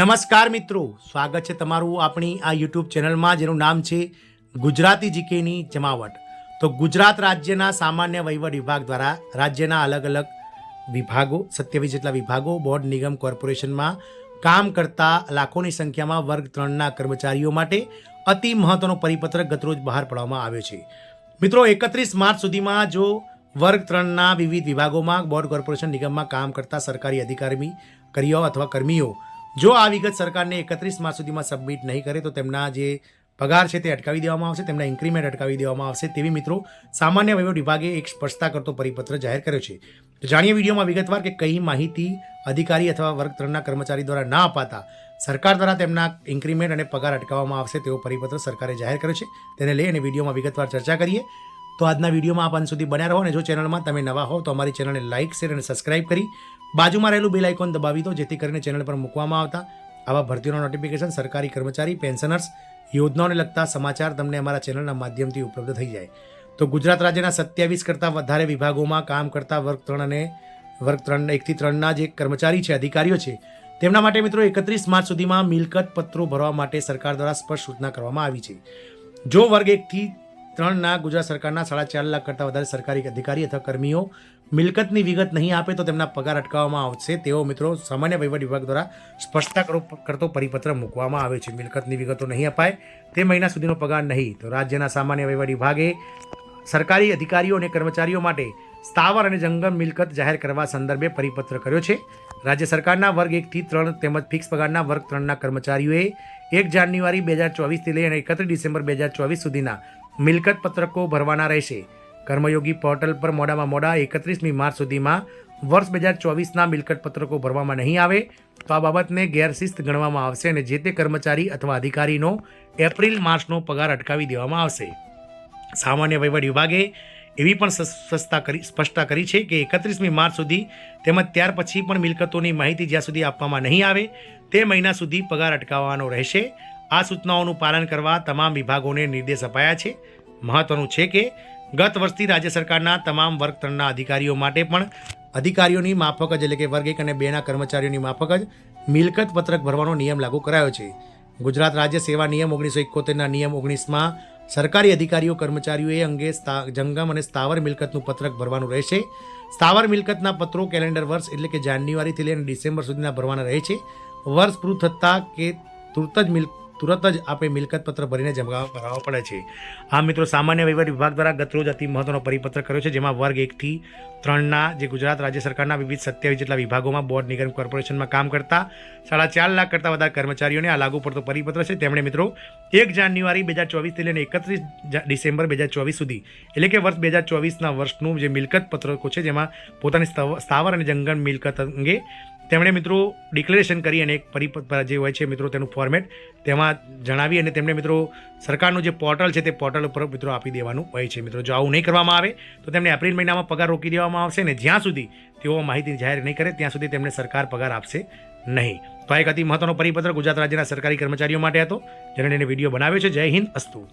નમસ્કાર મિત્રો, સ્વાગત છે તમારું આપણી આ યુટ્યુબ ચેનલમાં જેનું નામ છે ગુજરાતી જીકેની જમાવટ। તો ગુજરાત રાજ્યના સામાન્ય વહીવટ વિભાગ દ્વારા રાજ્યના અલગ અલગ વિભાગો 27 જેટલા વિભાગો બોર્ડ નિગમ કોર્પોરેશનમાં કામ કરતા લાખોની સંખ્યામાં વર્ગ 3ના કર્મચારીઓ માટે અતિ મહત્વનો પરિપત્ર ગતરોજ બહાર પાડવામાં આવ્યો છે। મિત્રો 31 માર્ચ સુધીમાં જો વર્ગ 3ના વિવિધ વિભાગોમાં બોર્ડ કોર્પોરેશન નિગમમાં કામ કરતા સરકારી અધિકારીઓ અથવા કર્મીઓ જો આ વિગત સરકારને 31 માર્ચ સુધીમાં સબમિટ નહીં કરે તો તેમના જે પગાર છે તે અટકાવી દેવામાં આવશે, તેમના ઇન્ક્રીમેન્ટ અટકાવી દેવામાં આવશે તેવી મિત્રો સામાન્ય વહીવટ વિભાગે એક સ્પષ્ટતા કરતો પરિપત્ર જાહેર કર્યો છે। તો જાણીએ વિડીયોમાં વિગતવાર કે કઈ માહિતી અધિકારી અથવા વર્ગ 3ના કર્મચારી દ્વારા ના અપાતા સરકાર દ્વારા તેમના ઇન્ક્રીમેન્ટ અને પગાર અટકાવવામાં આવશે તેવો પરિપત્ર સરકારે જાહેર કર્યો છે। તેને લઈ અને વિડીયોમાં વિગતવાર ચર્ચા કરીએ। તો આજના વિડીયોમાં આપ અંત સુધી બન્યા રહો અને જો ચેનલમાં તમે નવા હો તો અમારી ચેનલને લાઇક, શેર અને સબસ્ક્રાઇબ કરી બાજુમાં રહેલું બેલ આઇકોન દબાવી દો જેથી કરીને ચેનલ પર મૂકવામાં આવતા આવા ભરતીઓના નોટિફિકેશન, સરકારી કર્મચારી, પેન્શનર્સ, યોજનાઓને લગતા સમાચાર તમને અમારા ચેનલના માધ્યમથી ઉપલબ્ધ થઈ જાય। તો ગુજરાત રાજ્યના 27 કરતાં વધારે વિભાગોમાં કામ કરતા વર્ગ 3 અને વર્ગ 1 થી 3ના જે કર્મચારી છે, અધિકારીઓ છે, તેમના માટે મિત્રો 31 માર્ચ સુધીમાં મિલકત પત્રો ભરવા માટે સરકાર દ્વારા સ્પષ્ટ સૂચના કરવામાં આવી છે। જો વર્ગ 1 થી 3ના ગુજરાત સરકારના 4.5 લાખ કરતાં વધારે સરકારી અધિકારી અથવા કર્મીઓ મિલકતની વિગત નહીં આપે તો તેમના પગાર અટકાવવામાં આવશે તેવો મિત્રો સામાન્ય વહીવટ વિભાગ દ્વારા સ્પષ્ટતા કરતો પરિપત્ર મૂકવામાં આવે છે। મિલકતની વિગતો નહીં અપાય તે મહિના સુધીનો પગાર નહીં। તો રાજ્યના સામાન્ય વહીવટ વિભાગે સરકારી અધિકારીઓ અને કર્મચારીઓ માટે સ્થાવર અને જંગમ મિલકત જાહેર કરવા સંદર્ભે પરિપત્ર કર્યો છે। રાજ્ય સરકારના વર્ગ 1 થી 3 તેમજ ફિક્સ પગારના વર્ગ 3ના કર્મચારીઓએ 1 જાન્યુઆરી 2024થી લઈ અને 31 ડિસેમ્બર 2024 સુધીના મિલકત પત્રકો ભરવાના રહેશે। કર્મયોગી પોર્ટલ પર મોડામાં મોડા 31મી માર્ચ સુધીમાં વર્ષ 2024ના મિલકત પત્રકો ભરવામાં નહીં આવે તો આ બાબતને ગેરશિસ્ત ગણવામાં આવશે અને જે તે કર્મચારી અથવા અધિકારીનો એપ્રિલ માર્ચનો પગાર અટકાવી દેવામાં આવશે। સામાન્ય વહીવટ વિભાગે એવી પણ સ્પષ્ટતા કરી છે કે 31મી માર્ચ સુધી તેમજ ત્યાર પછી પણ મિલકતોની માહિતી જ્યાં સુધી આપવામાં નહીં આવે તે મહિના સુધી પગાર અટકાવવાનો રહેશે। આ સૂચનાઓનું પાલન કરવા તમામ વિભાગોને નિર્દેશ અપાયા છે। મહત્વનું છે કે ગત વર્ષથી રાજ્ય સરકારના તમામ વર્ગ 3ના અધિકારીઓ માટે પણ અધિકારીઓની માફક જ એટલે કે વર્ગ 1 અને 2ના કર્મચારીઓની માફક જ મિલકત પત્રક ભરવાનો નિયમ લાગુ કરાયો છે। ગુજરાત રાજ્ય સેવા નિયમ 1971ના નિયમ 19માં સરકારી અધિકારીઓ કર્મચારીઓએ અંગે જંગમ અને સ્થાવર મિલકતનું પત્રક ભરવાનું રહેશે। સ્થાવર મિલકતના પત્રો કેલેન્ડર વર્ષ એટલે કે જાન્યુઆરીથી લઈને ડિસેમ્બર સુધીના ભરવાના રહે છે। વર્ષ પૂરું થતાં કે તુરત જ આપણે મિલકત પત્ર ભરીને જમા કરાવવા પડે છે। આ મિત્રો સામાન્ય વહીવટ વિભાગ દ્વારા ગતરોજ અતિ મહત્વનો પરિપત્ર કર્યો છે જેમાં વર્ગ 1 થી 3ના જે ગુજરાત રાજ્ય સરકારના વિવિધ 27 જેટલા વિભાગોમાં બોર્ડ નિગમ કોર્પોરેશનમાં કામ કરતા 4.5 લાખ કરતાં વધારે કર્મચારીઓને આ લાગુ પડતો પરિપત્ર છે। તેમણે મિત્રો 1 જાન્યુઆરી 2024થી લઈને 31 ડિસેમ્બર 2024 સુધી એટલે કે વર્ષ 2024ના વર્ષનું જે મિલકત પત્રકો છે જેમાં પોતાની સ્થાવર અને જંગમ મિલકત અંગે તેમણે મિત્રો ડિક્લેરેશન કરી અને એક પરિપત્ર જે હોય છે મિત્રો તેનું ફોર્મેટ તેમાં જણાવી અને તેમણે મિત્રો સરકારનું જે પોર્ટલ છે તે પોર્ટલ ઉપર મિત્રો આપી દેવાનું હોય છે। મિત્રો જો આવું નહીં કરવામાં આવે તો તેમને એપ્રિલ મહિનામાં પગાર રોકી દેવામાં આવશે અને જ્યાં સુધી તેઓ માહિતી જાહેર નહીં કરે ત્યાં સુધી તેમને સરકાર પગાર આપશે નહીં। તો આ એક અતિ મહત્વનો પરિપત્ર ગુજરાત રાજ્યના સરકારી કર્મચારીઓ માટે હતો જેને એને વિડીયો બનાવ્યો છે। જય હિન્દ, અસ્તુ।